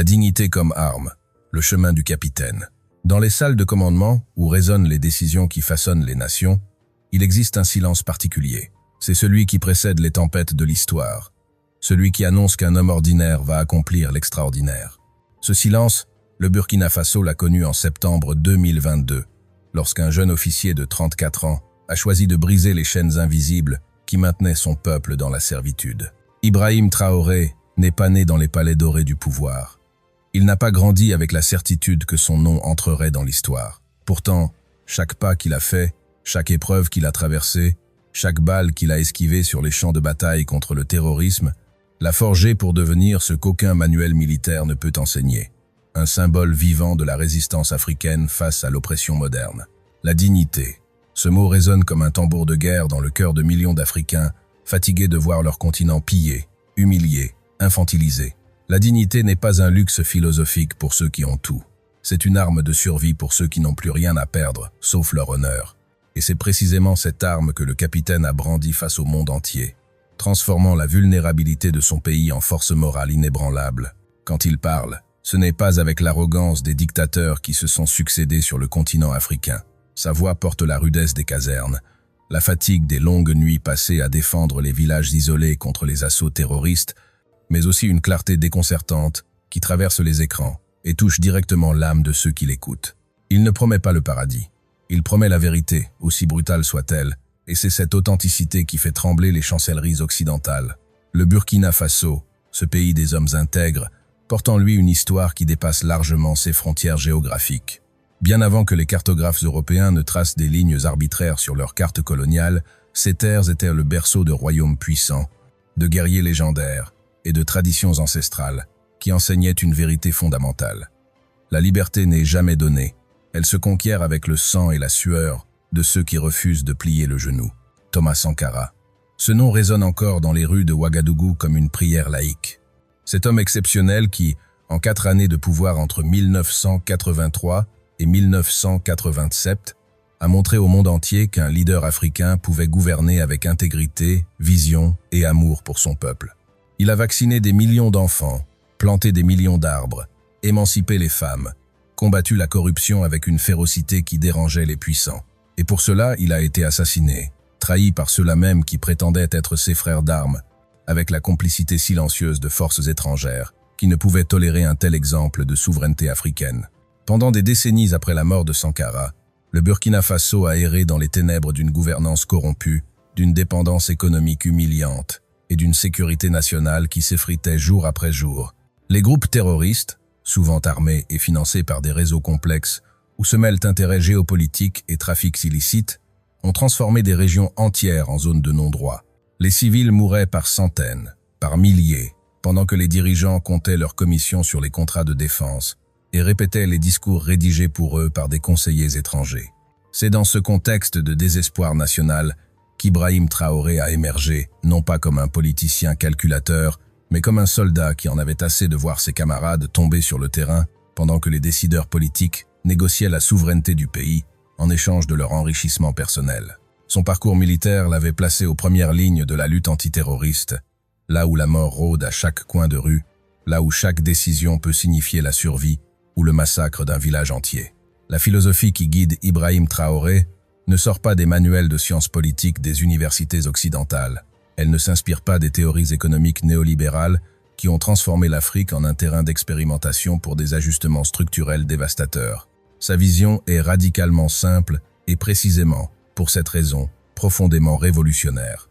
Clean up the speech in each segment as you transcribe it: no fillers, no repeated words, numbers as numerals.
La dignité comme arme, le chemin du capitaine. Dans les salles de commandement, où résonnent les décisions qui façonnent les nations, il existe un silence particulier. C'est celui qui précède les tempêtes de l'histoire. Celui qui annonce qu'un homme ordinaire va accomplir l'extraordinaire. Ce silence, le Burkina Faso l'a connu en septembre 2022, lorsqu'un jeune officier de 34 ans a choisi de briser les chaînes invisibles qui maintenaient son peuple dans la servitude. Ibrahim Traoré n'est pas né dans les palais dorés du pouvoir. Il n'a pas grandi avec la certitude que son nom entrerait dans l'histoire. Pourtant, chaque pas qu'il a fait, chaque épreuve qu'il a traversée, chaque balle qu'il a esquivée sur les champs de bataille contre le terrorisme, l'a forgé pour devenir ce qu'aucun manuel militaire ne peut enseigner. Un symbole vivant de la résistance africaine face à l'oppression moderne. La dignité. Ce mot résonne comme un tambour de guerre dans le cœur de millions d'Africains, fatigués de voir leur continent pillé, humilié, infantilisé. La dignité n'est pas un luxe philosophique pour ceux qui ont tout. C'est une arme de survie pour ceux qui n'ont plus rien à perdre, sauf leur honneur. Et c'est précisément cette arme que le capitaine a brandie face au monde entier, transformant la vulnérabilité de son pays en force morale inébranlable. Quand il parle, ce n'est pas avec l'arrogance des dictateurs qui se sont succédés sur le continent africain. Sa voix porte la rudesse des casernes, la fatigue des longues nuits passées à défendre les villages isolés contre les assauts terroristes, mais aussi une clarté déconcertante qui traverse les écrans et touche directement l'âme de ceux qui l'écoutent. Il ne promet pas le paradis. Il promet la vérité, aussi brutale soit-elle, et c'est cette authenticité qui fait trembler les chancelleries occidentales. Le Burkina Faso, ce pays des hommes intègres, porte en lui une histoire qui dépasse largement ses frontières géographiques. Bien avant que les cartographes européens ne tracent des lignes arbitraires sur leurs cartes coloniales, ces terres étaient le berceau de royaumes puissants, de guerriers légendaires et de traditions ancestrales qui enseignaient une vérité fondamentale. La liberté n'est jamais donnée, elle se conquiert avec le sang et la sueur de ceux qui refusent de plier le genou. Thomas Sankara. Ce nom résonne encore dans les rues de Ouagadougou comme une prière laïque. Cet homme exceptionnel qui, en 4 années de pouvoir entre 1983 et 1987, a montré au monde entier qu'un leader africain pouvait gouverner avec intégrité, vision et amour pour son peuple. Il a vacciné des millions d'enfants, planté des millions d'arbres, émancipé les femmes, combattu la corruption avec une férocité qui dérangeait les puissants. Et pour cela, il a été assassiné, trahi par ceux-là même qui prétendaient être ses frères d'armes, avec la complicité silencieuse de forces étrangères qui ne pouvaient tolérer un tel exemple de souveraineté africaine. Pendant des décennies après la mort de Sankara, le Burkina Faso a erré dans les ténèbres d'une gouvernance corrompue, d'une dépendance économique humiliante et d'une sécurité nationale qui s'effritait jour après jour. Les groupes terroristes, souvent armés et financés par des réseaux complexes où se mêlent intérêts géopolitiques et trafics illicites, ont transformé des régions entières en zones de non-droit. Les civils mouraient par centaines, par milliers, pendant que les dirigeants comptaient leurs commissions sur les contrats de défense et répétaient les discours rédigés pour eux par des conseillers étrangers. C'est dans ce contexte de désespoir national qu'Ibrahim Traoré a émergé, non pas comme un politicien calculateur, mais comme un soldat qui en avait assez de voir ses camarades tomber sur le terrain pendant que les décideurs politiques négociaient la souveraineté du pays en échange de leur enrichissement personnel. Son parcours militaire l'avait placé aux premières lignes de la lutte antiterroriste, là où la mort rôde à chaque coin de rue, là où chaque décision peut signifier la survie ou le massacre d'un village entier. La philosophie qui guide Ibrahim Traoré ne sort pas des manuels de sciences politiques des universités occidentales. Elle ne s'inspire pas des théories économiques néolibérales qui ont transformé l'Afrique en un terrain d'expérimentation pour des ajustements structurels dévastateurs. Sa vision est radicalement simple et précisément, pour cette raison, profondément révolutionnaire.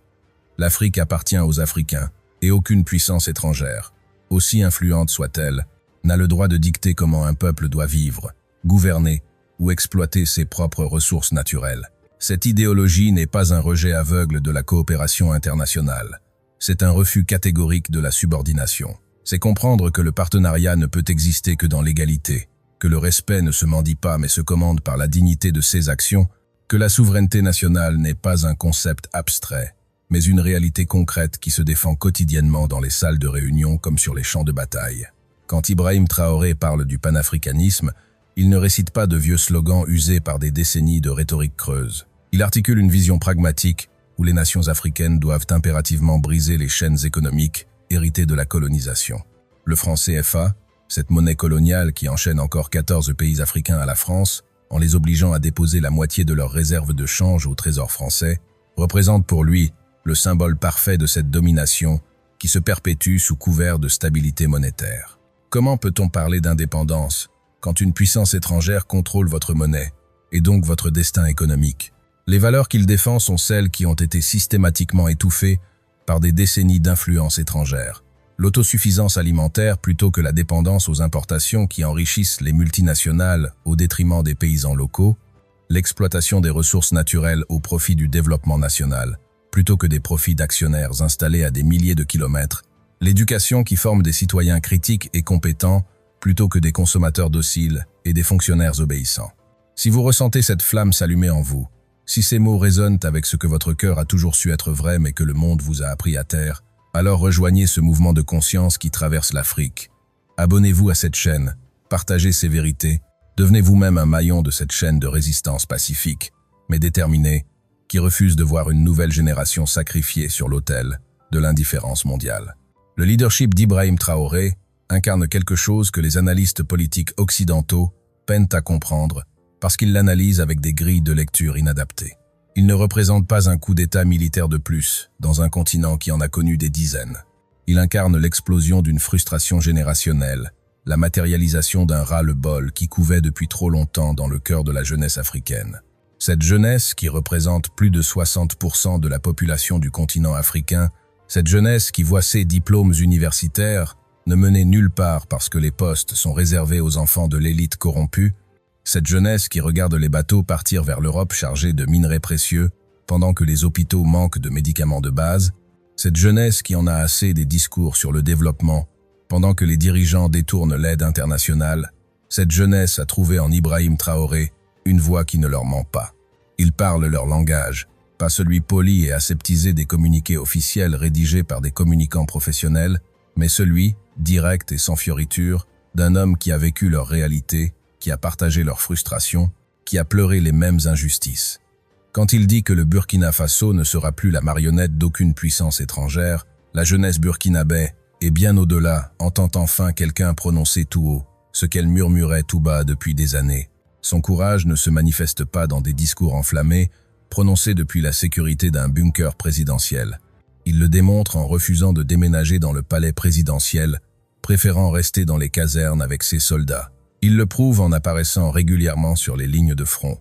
L'Afrique appartient aux Africains et aucune puissance étrangère, aussi influente soit-elle, n'a le droit de dicter comment un peuple doit vivre, gouverner ou exploiter ses propres ressources naturelles. Cette idéologie n'est pas un rejet aveugle de la coopération internationale. C'est un refus catégorique de la subordination. C'est comprendre que le partenariat ne peut exister que dans l'égalité, que le respect ne se mendie pas mais se commande par la dignité de ses actions, que la souveraineté nationale n'est pas un concept abstrait, mais une réalité concrète qui se défend quotidiennement dans les salles de réunion comme sur les champs de bataille. Quand Ibrahim Traoré parle du panafricanisme, il ne récite pas de vieux slogans usés par des décennies de rhétorique creuse. Il articule une vision pragmatique où les nations africaines doivent impérativement briser les chaînes économiques héritées de la colonisation. Le franc CFA, Cette monnaie coloniale qui enchaîne encore 14 pays africains à la France, en les obligeant à déposer la moitié de leurs réserves de change au trésor français, représente pour lui le symbole parfait de cette domination qui se perpétue sous couvert de stabilité monétaire. Comment peut-on parler d'indépendance quand une puissance étrangère contrôle votre monnaie, et donc votre destin économique? Les valeurs qu'il défend sont celles qui ont été systématiquement étouffées par des décennies d'influence étrangère. L'autosuffisance alimentaire plutôt que la dépendance aux importations qui enrichissent les multinationales au détriment des paysans locaux, l'exploitation des ressources naturelles au profit du développement national, plutôt que des profits d'actionnaires installés à des milliers de kilomètres, l'éducation qui forme des citoyens critiques et compétents, plutôt que des consommateurs dociles et des fonctionnaires obéissants. Si vous ressentez cette flamme s'allumer en vous, si ces mots résonnent avec ce que votre cœur a toujours su être vrai mais que le monde vous a appris à taire, alors rejoignez ce mouvement de conscience qui traverse l'Afrique. Abonnez-vous à cette chaîne, partagez ces vérités, devenez vous-même un maillon de cette chaîne de résistance pacifique, mais déterminée, qui refuse de voir une nouvelle génération sacrifiée sur l'autel de l'indifférence mondiale. Le leadership d'Ibrahim Traoré incarne quelque chose que les analystes politiques occidentaux peinent à comprendre parce qu'ils l'analysent avec des grilles de lecture inadaptées. Il ne représente pas un coup d'État militaire de plus dans un continent qui en a connu des dizaines. Il incarne l'explosion d'une frustration générationnelle, la matérialisation d'un ras-le-bol qui couvait depuis trop longtemps dans le cœur de la jeunesse africaine. Cette jeunesse, qui représente plus de 60% de la population du continent africain, cette jeunesse qui voit ses diplômes universitaires ne mener nulle part parce que les postes sont réservés aux enfants de l'élite corrompue, cette jeunesse qui regarde les bateaux partir vers l'Europe chargés de minerais précieux pendant que les hôpitaux manquent de médicaments de base, cette jeunesse qui en a assez des discours sur le développement pendant que les dirigeants détournent l'aide internationale, cette jeunesse a trouvé en Ibrahim Traoré une voix qui ne leur ment pas. Ils parlent leur langage, pas celui poli et aseptisé des communiqués officiels rédigés par des communicants professionnels, mais celui, direct et sans fioriture, d'un homme qui a vécu leur réalité, qui a partagé leurs frustrations, qui a pleuré les mêmes injustices. Quand il dit que le Burkina Faso ne sera plus la marionnette d'aucune puissance étrangère, la jeunesse burkinabé, et bien au-delà, entend enfin quelqu'un prononcer tout haut ce qu'elle murmurait tout bas depuis des années. Son courage ne se manifeste pas dans des discours enflammés, prononcés depuis la sécurité d'un bunker présidentiel. Il le démontre en refusant de déménager dans le palais présidentiel, préférant rester dans les casernes avec ses soldats. Il le prouve en apparaissant régulièrement sur les lignes de front,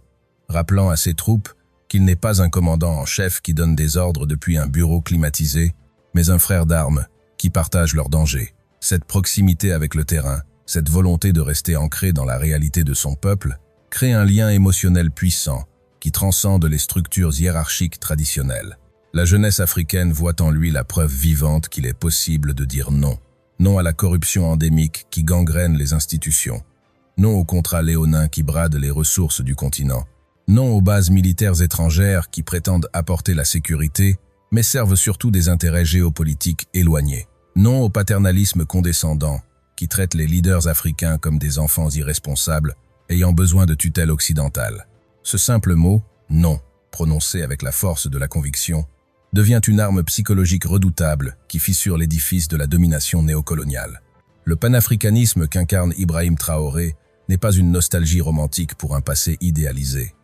rappelant à ses troupes qu'il n'est pas un commandant en chef qui donne des ordres depuis un bureau climatisé, mais un frère d'armes qui partage leurs dangers. Cette proximité avec le terrain, cette volonté de rester ancré dans la réalité de son peuple, crée un lien émotionnel puissant qui transcende les structures hiérarchiques traditionnelles. La jeunesse africaine voit en lui la preuve vivante qu'il est possible de dire non. Non à la corruption endémique qui gangrène les institutions. Non aux contrats léonins qui bradent les ressources du continent. Non aux bases militaires étrangères qui prétendent apporter la sécurité, mais servent surtout des intérêts géopolitiques éloignés. Non au paternalisme condescendant qui traite les leaders africains comme des enfants irresponsables ayant besoin de tutelle occidentale. Ce simple mot, non, prononcé avec la force de la conviction, devient une arme psychologique redoutable qui fissure l'édifice de la domination néocoloniale. Le panafricanisme qu'incarne Ibrahim Traoré n'est pas une nostalgie romantique pour un passé idéalisé.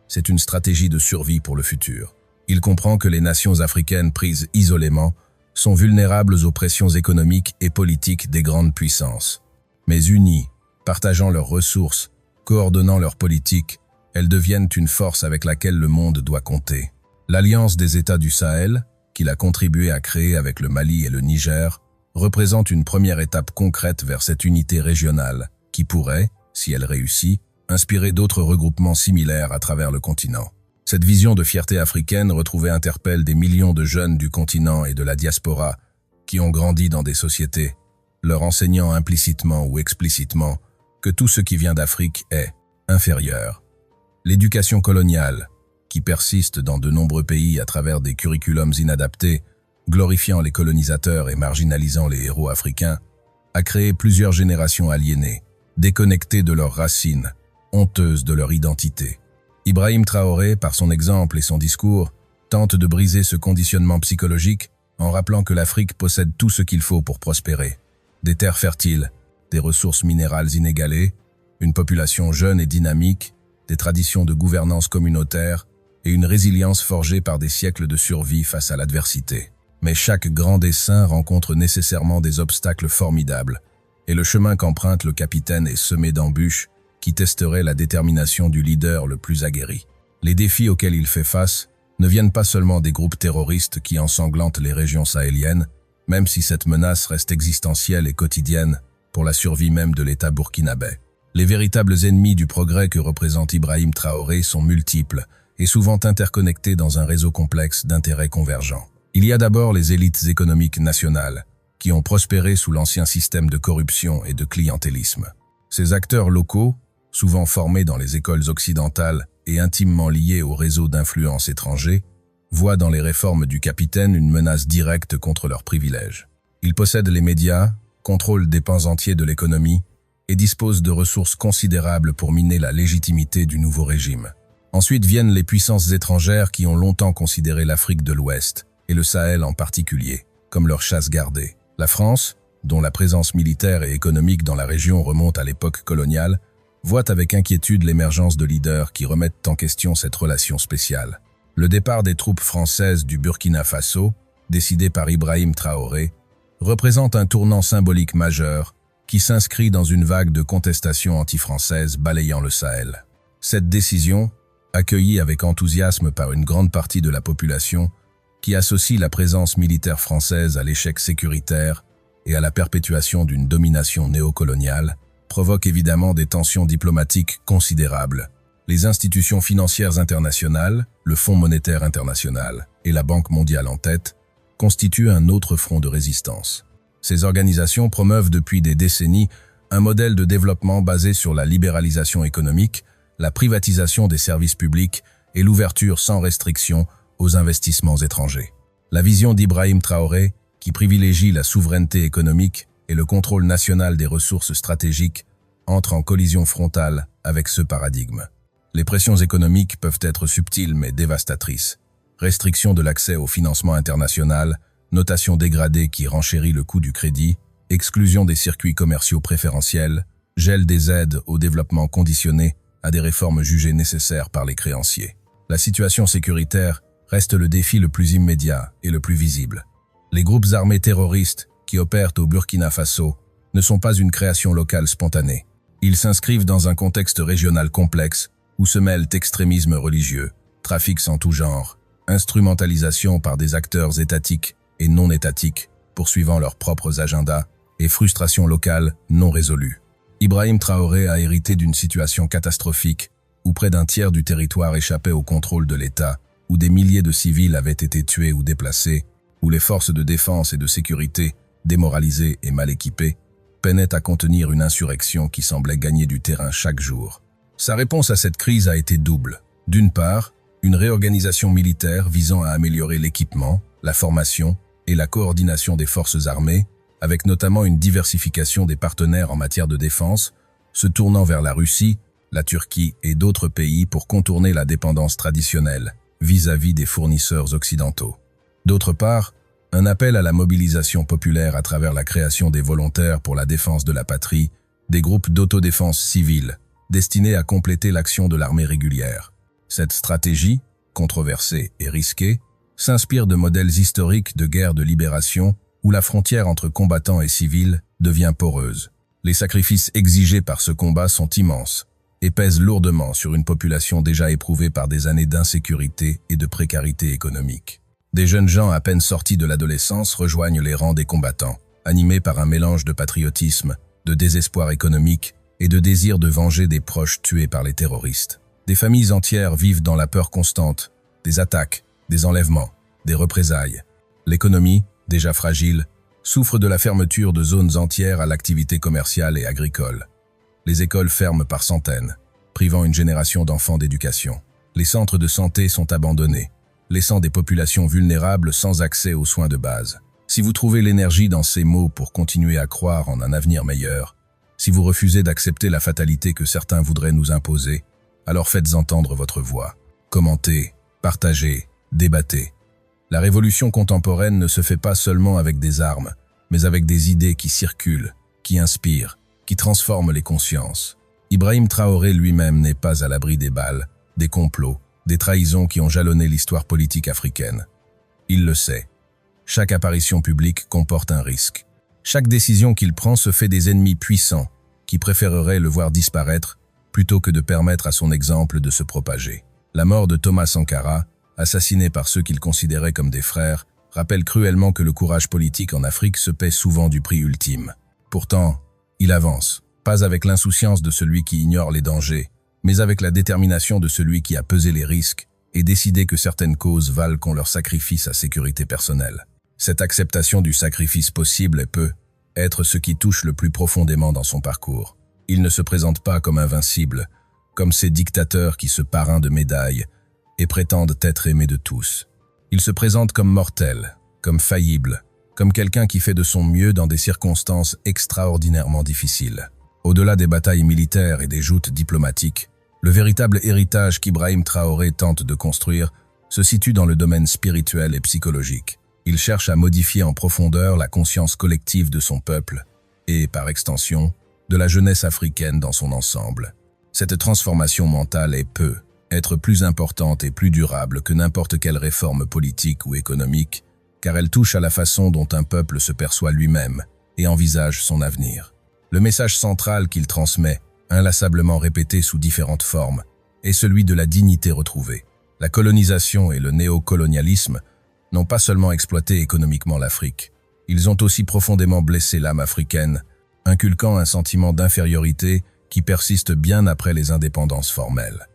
C'est une stratégie de survie pour le futur. Il comprend que les nations africaines prises isolément sont vulnérables aux pressions économiques et politiques des grandes puissances. Mais unies, partageant leurs ressources, coordonnant leurs politiques, elles deviennent une force avec laquelle le monde doit compter. L'Alliance des États du Sahel, qu'il a contribué à créer avec le Mali et le Niger, représente une première étape concrète vers cette unité régionale qui pourrait, si elle réussit, inspirer d'autres regroupements similaires à travers le continent. Cette vision de fierté africaine retrouvée interpelle des millions de jeunes du continent et de la diaspora qui ont grandi dans des sociétés, leur enseignant implicitement ou explicitement que tout ce qui vient d'Afrique est inférieur. L'éducation coloniale, qui persiste dans de nombreux pays à travers des curriculums inadaptés, glorifiant les colonisateurs et marginalisant les héros africains, a créé plusieurs générations aliénées, déconnectées de leurs racines, honteuses de leur identité. Ibrahim Traoré, par son exemple et son discours, tente de briser ce conditionnement psychologique en rappelant que l'Afrique possède tout ce qu'il faut pour prospérer. Des terres fertiles, des ressources minérales inégalées, une population jeune et dynamique, des traditions de gouvernance communautaire et une résilience forgée par des siècles de survie face à l'adversité. Mais chaque grand dessein rencontre nécessairement des obstacles formidables, et le chemin qu'emprunte le capitaine est semé d'embûches qui testeraient la détermination du leader le plus aguerri. Les défis auxquels il fait face ne viennent pas seulement des groupes terroristes qui ensanglantent les régions sahéliennes, même si cette menace reste existentielle et quotidienne pour la survie même de l'État burkinabé. Les véritables ennemis du progrès que représente Ibrahim Traoré sont multiples et souvent interconnectés dans un réseau complexe d'intérêts convergents. Il y a d'abord les élites économiques nationales, qui ont prospéré sous l'ancien système de corruption et de clientélisme. Ces acteurs locaux, souvent formés dans les écoles occidentales et intimement liés au réseau d'influence étrangers, voient dans les réformes du capitaine une menace directe contre leurs privilèges. Ils possèdent les médias, contrôlent des pans entiers de l'économie et disposent de ressources considérables pour miner la légitimité du nouveau régime. Ensuite viennent les puissances étrangères qui ont longtemps considéré l'Afrique de l'Ouest, et le Sahel en particulier, comme leur chasse gardée. La France, dont la présence militaire et économique dans la région remonte à l'époque coloniale, voit avec inquiétude l'émergence de leaders qui remettent en question cette relation spéciale. Le départ des troupes françaises du Burkina Faso, décidé par Ibrahim Traoré, représente un tournant symbolique majeur qui s'inscrit dans une vague de contestation anti-française balayant le Sahel. Cette décision, accueillie avec enthousiasme par une grande partie de la population, qui associe la présence militaire française à l'échec sécuritaire et à la perpétuation d'une domination néocoloniale, provoque évidemment des tensions diplomatiques considérables. Les institutions financières internationales, le Fonds monétaire international et la Banque mondiale en tête, constituent un autre front de résistance. Ces organisations promeuvent depuis des décennies un modèle de développement basé sur la libéralisation économique, la privatisation des services publics et l'ouverture sans restriction aux investissements étrangers. La vision d'Ibrahim Traoré, qui privilégie la souveraineté économique et le contrôle national des ressources stratégiques, entre en collision frontale avec ce paradigme. Les pressions économiques peuvent être subtiles mais dévastatrices. Restriction de l'accès au financement international, notation dégradée qui renchérit le coût du crédit, exclusion des circuits commerciaux préférentiels, gel des aides au développement conditionné à des réformes jugées nécessaires par les créanciers. La situation sécuritaire reste le défi le plus immédiat et le plus visible. Les groupes armés terroristes qui opèrent au Burkina Faso ne sont pas une création locale spontanée. Ils s'inscrivent dans un contexte régional complexe où se mêlent extrémisme religieux, trafics en tout genre, instrumentalisation par des acteurs étatiques et non étatiques poursuivant leurs propres agendas et frustration locale non résolue. Ibrahim Traoré a hérité d'une situation catastrophique où près d'un tiers du territoire échappait au contrôle de l'État, où des milliers de civils avaient été tués ou déplacés, où les forces de défense et de sécurité, démoralisées et mal équipées, peinaient à contenir une insurrection qui semblait gagner du terrain chaque jour. Sa réponse à cette crise a été double. D'une part, une réorganisation militaire visant à améliorer l'équipement, la formation et la coordination des forces armées, avec notamment une diversification des partenaires en matière de défense, se tournant vers la Russie, la Turquie et d'autres pays pour contourner la dépendance traditionnelle vis-à-vis des fournisseurs occidentaux. D'autre part, un appel à la mobilisation populaire à travers la création des volontaires pour la défense de la patrie, des groupes d'autodéfense civile, destinés à compléter l'action de l'armée régulière. Cette stratégie, controversée et risquée, s'inspire de modèles historiques de guerre de libération où la frontière entre combattants et civils devient poreuse. Les sacrifices exigés par ce combat sont immenses et pèsent lourdement sur une population déjà éprouvée par des années d'insécurité et de précarité économique. Des jeunes gens à peine sortis de l'adolescence rejoignent les rangs des combattants, animés par un mélange de patriotisme, de désespoir économique et de désir de venger des proches tués par les terroristes. Des familles entières vivent dans la peur constante, des attaques, des enlèvements, des représailles. L'économie, déjà fragile, souffre de la fermeture de zones entières à l'activité commerciale et agricole. Les écoles ferment par centaines, privant une génération d'enfants d'éducation. Les centres de santé sont abandonnés, laissant des populations vulnérables sans accès aux soins de base. Si vous trouvez l'énergie dans ces mots pour continuer à croire en un avenir meilleur, si vous refusez d'accepter la fatalité que certains voudraient nous imposer, alors faites entendre votre voix. Commentez, partagez, débattez. La révolution contemporaine ne se fait pas seulement avec des armes, mais avec des idées qui circulent, qui inspirent qui transforment les consciences. Ibrahim Traoré lui-même n'est pas à l'abri des balles, des complots, des trahisons qui ont jalonné l'histoire politique africaine. Il le sait. Chaque apparition publique comporte un risque. Chaque décision qu'il prend se fait des ennemis puissants qui préféreraient le voir disparaître plutôt que de permettre à son exemple de se propager. La mort de Thomas Sankara, assassiné par ceux qu'il considérait comme des frères, rappelle cruellement que le courage politique en Afrique se paie souvent du prix ultime. Pourtant, il avance, pas avec l'insouciance de celui qui ignore les dangers, mais avec la détermination de celui qui a pesé les risques et décidé que certaines causes valent qu'on leur sacrifie sa sécurité personnelle. Cette acceptation du sacrifice possible peut être ce qui touche le plus profondément dans son parcours. Il ne se présente pas comme invincible, comme ces dictateurs qui se parrainent de médailles et prétendent être aimés de tous. Il se présente comme mortel, comme faillible, comme quelqu'un qui fait de son mieux dans des circonstances extraordinairement difficiles. Au-delà des batailles militaires et des joutes diplomatiques, le véritable héritage qu'Ibrahim Traoré tente de construire se situe dans le domaine spirituel et psychologique. Il cherche à modifier en profondeur la conscience collective de son peuple et, par extension, de la jeunesse africaine dans son ensemble. Cette transformation mentale peut être plus importante et plus durable que n'importe quelle réforme politique ou économique, car elle touche à la façon dont un peuple se perçoit lui-même et envisage son avenir. Le message central qu'il transmet, inlassablement répété sous différentes formes, est celui de la dignité retrouvée. La colonisation et le néocolonialisme n'ont pas seulement exploité économiquement l'Afrique, ils ont aussi profondément blessé l'âme africaine, inculquant un sentiment d'infériorité qui persiste bien après les indépendances formelles.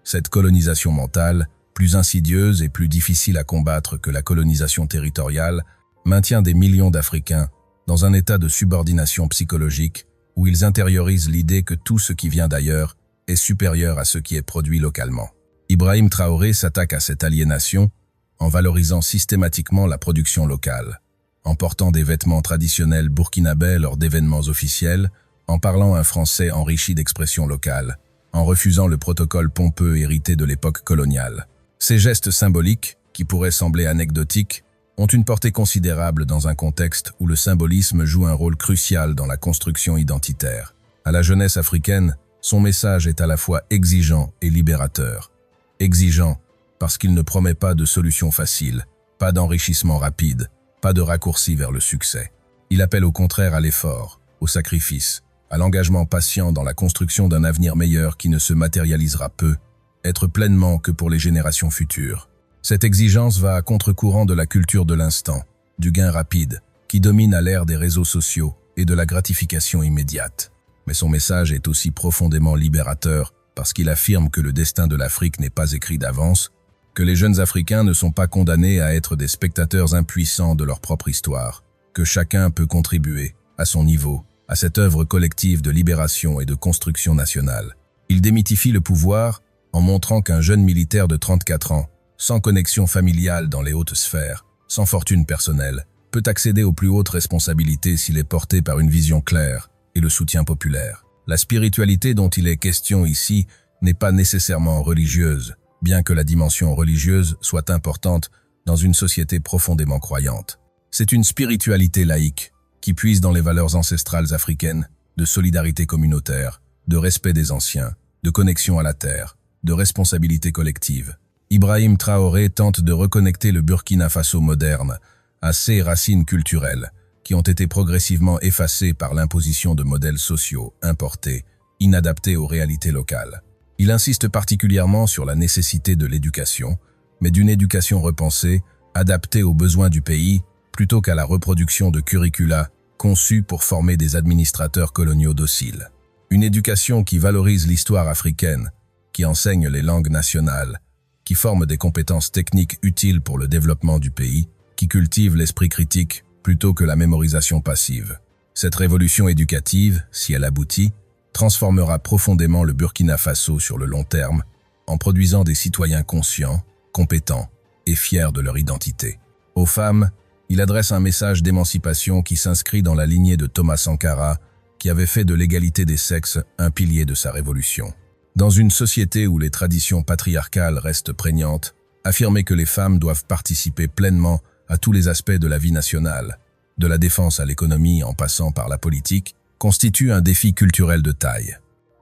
Cette colonisation mentale, plus insidieuse et plus difficile à combattre que la colonisation territoriale, maintient des millions d'Africains dans un état de subordination psychologique où ils intériorisent l'idée que tout ce qui vient d'ailleurs est supérieur à ce qui est produit localement. Ibrahim Traoré s'attaque à cette aliénation en valorisant systématiquement la production locale, en portant des vêtements traditionnels burkinabés lors d'événements officiels, en parlant un français enrichi d'expressions locales, en refusant le protocole pompeux hérité de l'époque coloniale. Ces gestes symboliques, qui pourraient sembler anecdotiques, ont une portée considérable dans un contexte où le symbolisme joue un rôle crucial dans la construction identitaire. À la jeunesse africaine, son message est à la fois exigeant et libérateur. Exigeant parce qu'il ne promet pas de solution facile, pas d'enrichissement rapide, pas de raccourci vers le succès. Il appelle au contraire à l'effort, au sacrifice, à l'engagement patient dans la construction d'un avenir meilleur qui ne se matérialisera peu, être pleinement que pour les générations futures. Cette exigence va à contre-courant de la culture de l'instant, du gain rapide, qui domine à l'ère des réseaux sociaux et de la gratification immédiate. Mais son message est aussi profondément libérateur parce qu'il affirme que le destin de l'Afrique n'est pas écrit d'avance, que les jeunes Africains ne sont pas condamnés à être des spectateurs impuissants de leur propre histoire, que chacun peut contribuer, à son niveau, à cette œuvre collective de libération et de construction nationale. Il démythifie le pouvoir en montrant qu'un jeune militaire de 34 ans, sans connexion familiale dans les hautes sphères, sans fortune personnelle, peut accéder aux plus hautes responsabilités s'il est porté par une vision claire et le soutien populaire. La spiritualité dont il est question ici n'est pas nécessairement religieuse, bien que la dimension religieuse soit importante dans une société profondément croyante. C'est une spiritualité laïque qui puise dans les valeurs ancestrales africaines de solidarité communautaire, de respect des anciens, de connexion à la terre, de responsabilité collective. Ibrahim Traoré tente de reconnecter le Burkina Faso moderne à ses racines culturelles qui ont été progressivement effacées par l'imposition de modèles sociaux importés, inadaptés aux réalités locales. Il insiste particulièrement sur la nécessité de l'éducation, mais d'une éducation repensée, adaptée aux besoins du pays, plutôt qu'à la reproduction de curricula conçus pour former des administrateurs coloniaux dociles. Une éducation qui valorise l'histoire africaine, qui enseigne les langues nationales, qui forme des compétences techniques utiles pour le développement du pays, qui cultive l'esprit critique plutôt que la mémorisation passive. Cette révolution éducative, si elle aboutit, transformera profondément le Burkina Faso sur le long terme, en produisant des citoyens conscients, compétents et fiers de leur identité. Aux femmes, il adresse un message d'émancipation qui s'inscrit dans la lignée de Thomas Sankara, qui avait fait de l'égalité des sexes un pilier de sa révolution. Dans une société où les traditions patriarcales restent prégnantes, affirmer que les femmes doivent participer pleinement à tous les aspects de la vie nationale, de la défense à l'économie en passant par la politique, constitue un défi culturel de taille.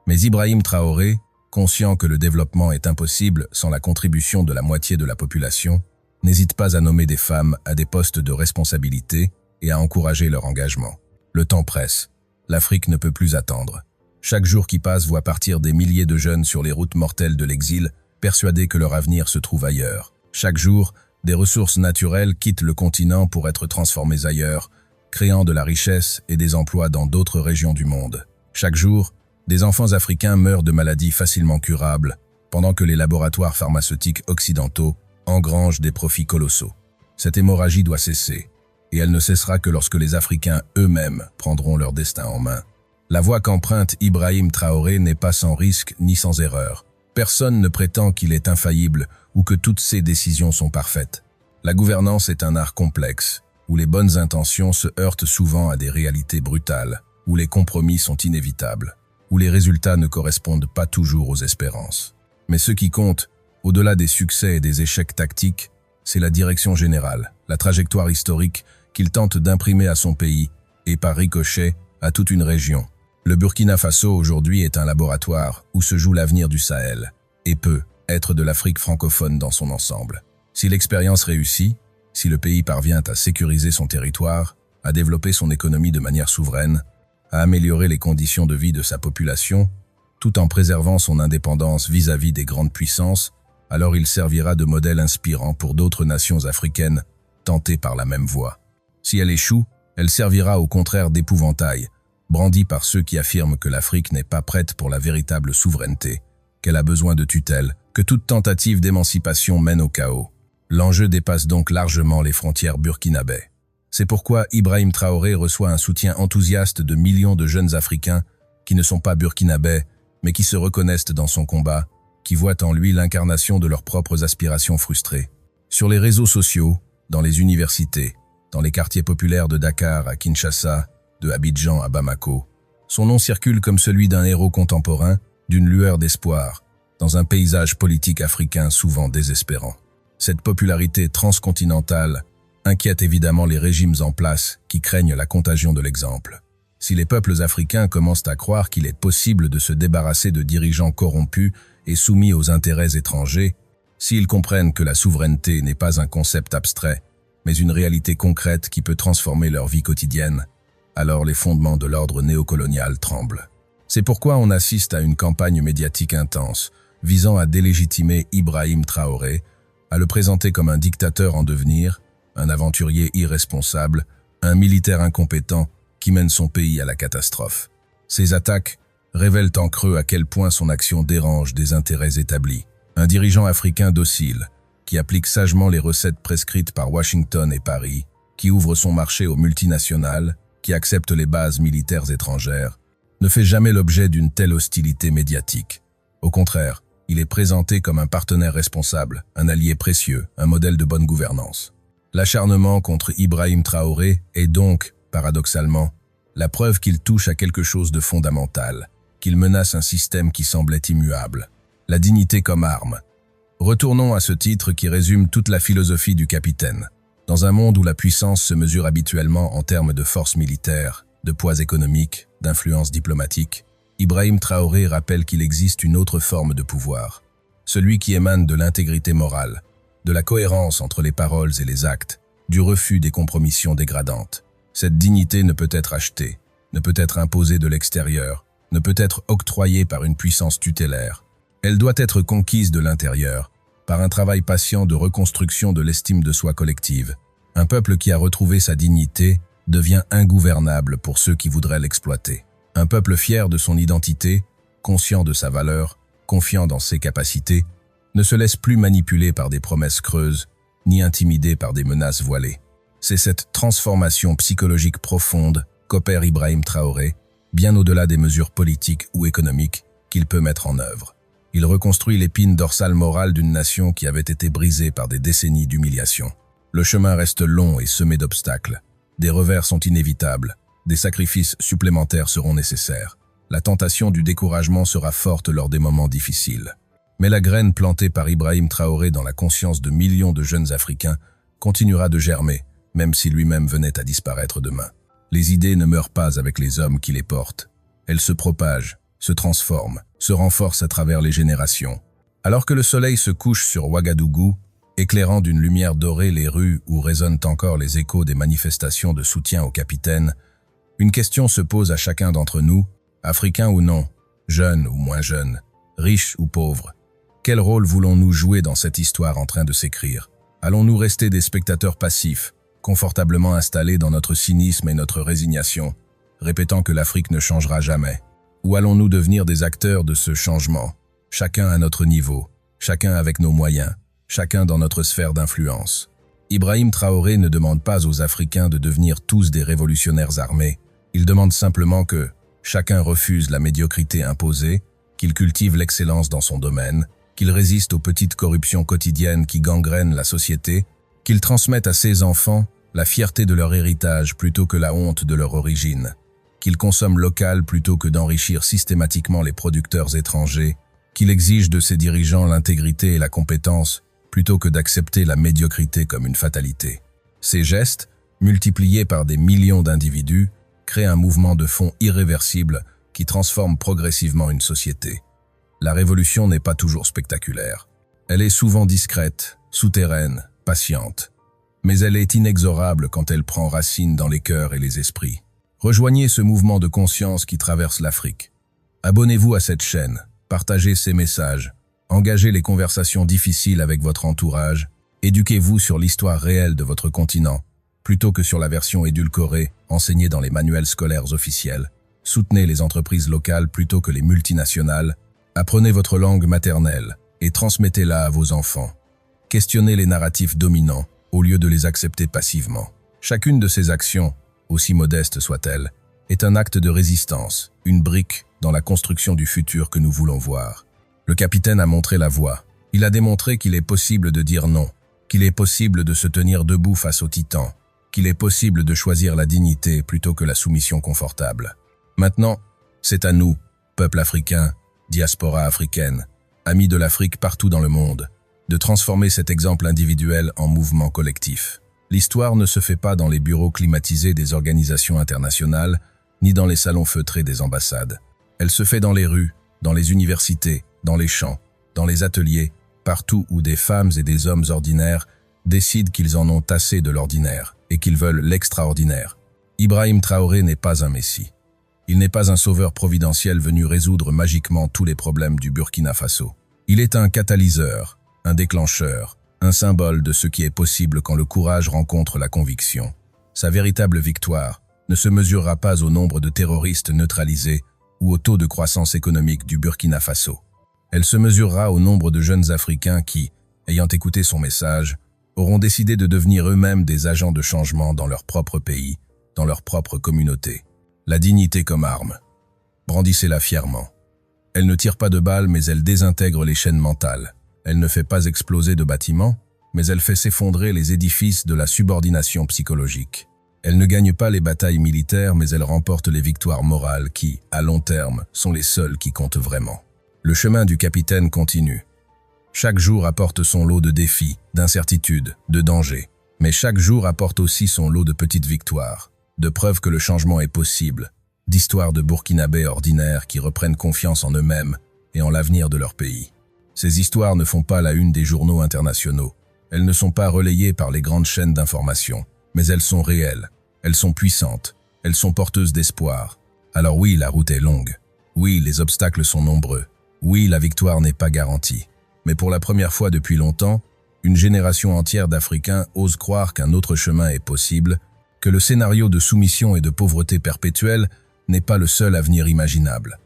Mais Ibrahim Traoré, conscient que le développement est impossible sans la contribution de la moitié de la population, n'hésite pas à nommer des femmes à des postes de responsabilité et à encourager leur engagement. Le temps presse. L'Afrique ne peut plus attendre. Chaque jour qui passe voit partir des milliers de jeunes sur les routes mortelles de l'exil, persuadés que leur avenir se trouve ailleurs. Chaque jour, des ressources naturelles quittent le continent pour être transformées ailleurs, créant de la richesse et des emplois dans d'autres régions du monde. Chaque jour, des enfants africains meurent de maladies facilement curables, pendant que les laboratoires pharmaceutiques occidentaux engrangent des profits colossaux. Cette hémorragie doit cesser, et elle ne cessera que lorsque les Africains eux-mêmes prendront leur destin en main. La voie qu'emprunte Ibrahim Traoré n'est pas sans risque ni sans erreur. Personne ne prétend qu'il est infaillible ou que toutes ses décisions sont parfaites. La gouvernance est un art complexe, où les bonnes intentions se heurtent souvent à des réalités brutales, où les compromis sont inévitables, où les résultats ne correspondent pas toujours aux espérances. Mais ce qui compte, au-delà des succès et des échecs tactiques, c'est la direction générale, la trajectoire historique qu'il tente d'imprimer à son pays et par ricochet à toute une région. Le Burkina Faso aujourd'hui est un laboratoire où se joue l'avenir du Sahel et peut être de l'Afrique francophone dans son ensemble. Si l'expérience réussit, si le pays parvient à sécuriser son territoire, à développer son économie de manière souveraine, à améliorer les conditions de vie de sa population, tout en préservant son indépendance vis-à-vis des grandes puissances, alors il servira de modèle inspirant pour d'autres nations africaines tentées par la même voie. Si elle échoue, elle servira au contraire d'épouvantail, brandi par ceux qui affirment que l'Afrique n'est pas prête pour la véritable souveraineté, qu'elle a besoin de tutelle, que toute tentative d'émancipation mène au chaos. L'enjeu dépasse donc largement les frontières burkinabais. C'est pourquoi Ibrahim Traoré reçoit un soutien enthousiaste de millions de jeunes Africains qui ne sont pas burkinabais, mais qui se reconnaissent dans son combat, qui voient en lui l'incarnation de leurs propres aspirations frustrées. Sur les réseaux sociaux, dans les universités, dans les quartiers populaires de Dakar à Kinshasa, de Abidjan à Bamako, son nom circule comme celui d'un héros contemporain, d'une lueur d'espoir, dans un paysage politique africain souvent désespérant. Cette popularité transcontinentale inquiète évidemment les régimes en place qui craignent la contagion de l'exemple. Si les peuples africains commencent à croire qu'il est possible de se débarrasser de dirigeants corrompus et soumis aux intérêts étrangers, s'ils comprennent que la souveraineté n'est pas un concept abstrait, mais une réalité concrète qui peut transformer leur vie quotidienne, alors les fondements de l'ordre néocolonial tremblent. C'est pourquoi on assiste à une campagne médiatique intense, visant à délégitimer Ibrahim Traoré, à le présenter comme un dictateur en devenir, un aventurier irresponsable, un militaire incompétent qui mène son pays à la catastrophe. Ces attaques révèlent en creux à quel point son action dérange des intérêts établis. Un dirigeant africain docile, qui applique sagement les recettes prescrites par Washington et Paris, qui ouvre son marché aux multinationales, qui accepte les bases militaires étrangères, ne fait jamais l'objet d'une telle hostilité médiatique. Au contraire, il est présenté comme un partenaire responsable, un allié précieux, un modèle de bonne gouvernance. L'acharnement contre Ibrahim Traoré est donc, paradoxalement, la preuve qu'il touche à quelque chose de fondamental, qu'il menace un système qui semblait immuable. La dignité comme arme. Retournons à ce titre qui résume toute la philosophie du capitaine. Dans un monde où la puissance se mesure habituellement en termes de force militaire, de poids économique, d'influence diplomatique, Ibrahim Traoré rappelle qu'il existe une autre forme de pouvoir, celui qui émane de l'intégrité morale, de la cohérence entre les paroles et les actes, du refus des compromissions dégradantes. Cette dignité ne peut être achetée, ne peut être imposée de l'extérieur, ne peut être octroyée par une puissance tutélaire. Elle doit être conquise de l'intérieur, par un travail patient de reconstruction de l'estime de soi collective. Un peuple qui a retrouvé sa dignité devient ingouvernable pour ceux qui voudraient l'exploiter. Un peuple fier de son identité, conscient de sa valeur, confiant dans ses capacités, ne se laisse plus manipuler par des promesses creuses, ni intimider par des menaces voilées. C'est cette transformation psychologique profonde qu'opère Ibrahim Traoré, bien au-delà des mesures politiques ou économiques qu'il peut mettre en œuvre. Il reconstruit l'épine dorsale morale d'une nation qui avait été brisée par des décennies d'humiliation. Le chemin reste long et semé d'obstacles. Des revers sont inévitables. Des sacrifices supplémentaires seront nécessaires. La tentation du découragement sera forte lors des moments difficiles. Mais la graine plantée par Ibrahim Traoré dans la conscience de millions de jeunes Africains continuera de germer, même si lui-même venait à disparaître demain. Les idées ne meurent pas avec les hommes qui les portent. Elles se propagent, se transforment, se renforcent à travers les générations. Alors que le soleil se couche sur Ouagadougou, éclairant d'une lumière dorée les rues où résonnent encore les échos des manifestations de soutien au capitaine, une question se pose à chacun d'entre nous, africains ou non, jeunes ou moins jeunes, riches ou pauvres. Quel rôle voulons-nous jouer dans cette histoire en train de s'écrire? Allons-nous rester des spectateurs passifs, confortablement installés dans notre cynisme et notre résignation, répétant que l'Afrique ne changera jamais? Ou allons-nous devenir des acteurs de ce changement, chacun à notre niveau, chacun avec nos moyens, chacun dans notre sphère d'influence? Ibrahim Traoré ne demande pas aux Africains de devenir tous des révolutionnaires armés. Il demande simplement que chacun refuse la médiocrité imposée, qu'il cultive l'excellence dans son domaine, qu'il résiste aux petites corruptions quotidiennes qui gangrènent la société, qu'il transmette à ses enfants la fierté de leur héritage plutôt que la honte de leur origine, qu'il consomme local plutôt que d'enrichir systématiquement les producteurs étrangers, qu'il exige de ses dirigeants l'intégrité et la compétence plutôt que d'accepter la médiocrité comme une fatalité. Ces gestes, multipliés par des millions d'individus, créent un mouvement de fond irréversible qui transforme progressivement une société. La révolution n'est pas toujours spectaculaire. Elle est souvent discrète, souterraine, patiente. Mais elle est inexorable quand elle prend racine dans les cœurs et les esprits. Rejoignez ce mouvement de conscience qui traverse l'Afrique. Abonnez-vous à cette chaîne, partagez ces messages, engagez les conversations difficiles avec votre entourage, éduquez-vous sur l'histoire réelle de votre continent, plutôt que sur la version édulcorée enseignée dans les manuels scolaires officiels. Soutenez les entreprises locales plutôt que les multinationales. Apprenez votre langue maternelle et transmettez-la à vos enfants. Questionnez les narratifs dominants au lieu de les accepter passivement. Chacune de ces actions, aussi modeste soit-elle, est un acte de résistance, une brique dans la construction du futur que nous voulons voir. Le capitaine a montré la voie. Il a démontré qu'il est possible de dire non, qu'il est possible de se tenir debout face aux titans, qu'il est possible de choisir la dignité plutôt que la soumission confortable. Maintenant, c'est à nous, peuple africain, diaspora africaine, amis de l'Afrique partout dans le monde, de transformer cet exemple individuel en mouvement collectif. L'histoire ne se fait pas dans les bureaux climatisés des organisations internationales, ni dans les salons feutrés des ambassades. Elle se fait dans les rues, dans les universités, dans les champs, dans les ateliers, partout où des femmes et des hommes ordinaires décident qu'ils en ont assez de l'ordinaire et qu'ils veulent l'extraordinaire. Ibrahim Traoré n'est pas un messie. Il n'est pas un sauveur providentiel venu résoudre magiquement tous les problèmes du Burkina Faso. Il est un catalyseur, un déclencheur, un symbole de ce qui est possible quand le courage rencontre la conviction. Sa véritable victoire ne se mesurera pas au nombre de terroristes neutralisés ou au taux de croissance économique du Burkina Faso. Elle se mesurera au nombre de jeunes Africains qui, ayant écouté son message, auront décidé de devenir eux-mêmes des agents de changement dans leur propre pays, dans leur propre communauté. La dignité comme arme. Brandissez-la fièrement. Elle ne tire pas de balles, mais elle désintègre les chaînes mentales. Elle ne fait pas exploser de bâtiments, mais elle fait s'effondrer les édifices de la subordination psychologique. Elle ne gagne pas les batailles militaires, mais elle remporte les victoires morales qui, à long terme, sont les seules qui comptent vraiment. Le chemin du capitaine continue. Chaque jour apporte son lot de défis, d'incertitudes, de dangers. Mais chaque jour apporte aussi son lot de petites victoires, de preuves que le changement est possible, d'histoires de Burkinabés ordinaires qui reprennent confiance en eux-mêmes et en l'avenir de leur pays. Ces histoires ne font pas la une des journaux internationaux. Elles ne sont pas relayées par les grandes chaînes d'information, mais elles sont réelles, elles sont puissantes, elles sont porteuses d'espoir. Alors oui, la route est longue. Oui, les obstacles sont nombreux. Oui, la victoire n'est pas garantie. Mais pour la première fois depuis longtemps, une génération entière d'Africains ose croire qu'un autre chemin est possible, que le scénario de soumission et de pauvreté perpétuelle n'est pas le seul avenir imaginable.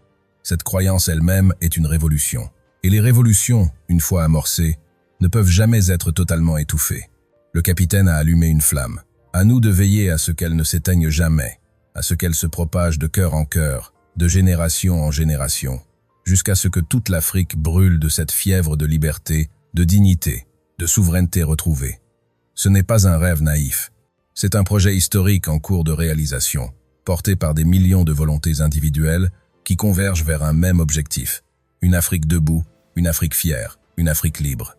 Cette croyance elle-même est une révolution. Et les révolutions, une fois amorcées, ne peuvent jamais être totalement étouffées. Le capitaine a allumé une flamme. À nous de veiller à ce qu'elle ne s'éteigne jamais, à ce qu'elle se propage de cœur en cœur, de génération en génération, jusqu'à ce que toute l'Afrique brûle de cette fièvre de liberté, de dignité, de souveraineté retrouvée. Ce n'est pas un rêve naïf. C'est un projet historique en cours de réalisation, porté par des millions de volontés individuelles qui convergent vers un même objectif. Une Afrique debout, une Afrique fière, une Afrique libre.